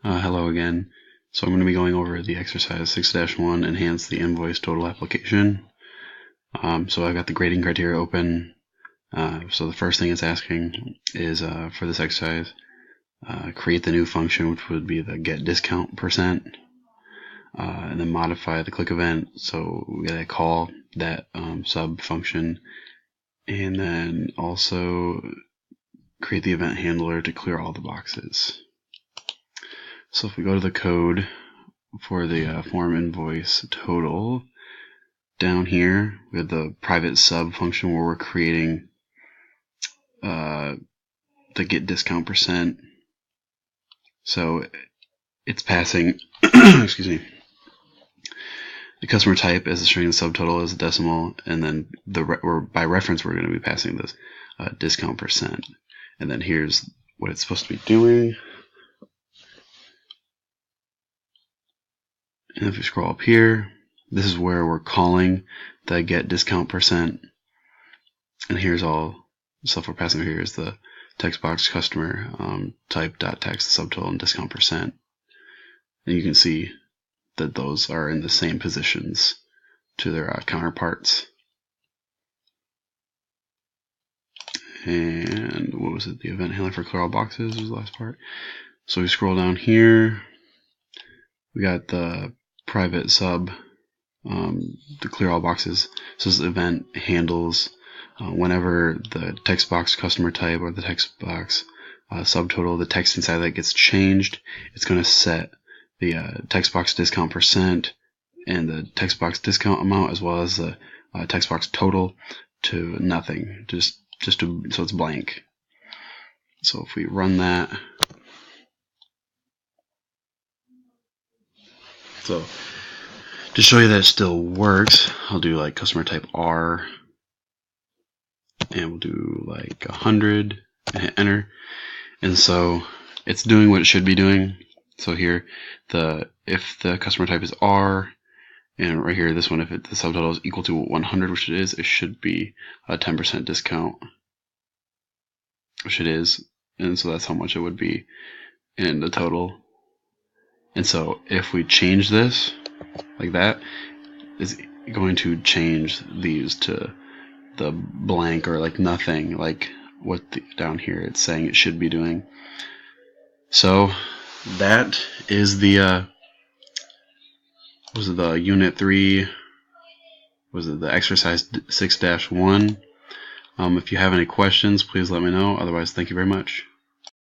Hello again. So I'm going to be going over the exercise 6-1, enhance the invoice total application. So I've got the grading criteria open. So the first thing it's asking is for this exercise, create the new function, which would be the get discount %, and then modify the click event. So we gotta call that sub function, and then also create the event handler to clear all the boxes. So if we go to the code for the form invoice total, down here we have the private sub function where we're creating the get discount %. So it's passing excuse me, the customer type as a string, the subtotal as a decimal, and then by reference we're going to be passing this discount %. And then here's what it's supposed to be doing. And if we scroll up here, this is where we're calling the get discount %. And here's all the stuff we're passing here is the text box customer type dot text subtotal and discount %. And you can see that those are in the same positions to their counterparts. And what was it? The event handler for clear all boxes was the last part. So we scroll down here. We got the private sub to clear all boxes. So this event handles whenever the text box customer type or the text box subtotal, the text inside that gets changed, it's going to set the text box discount % and the text box discount amount as well as the text box total to nothing, just so it's blank. So if we run that, so to show you that it still works, I'll do like customer type R, and we'll do like 100 and hit enter. And so it's doing what it should be doing. So here, if the customer type is R, and right here, this one, if the subtotal is equal to 100, which it is, it should be a 10% discount, which it is. And so that's how much it would be in the total. And so if we change this like that, it's going to change these to the blank or like nothing, like what down here it's saying it should be doing. So that is the unit 3, the exercise 6-1. If you have any questions, please let me know. Otherwise, thank you very much.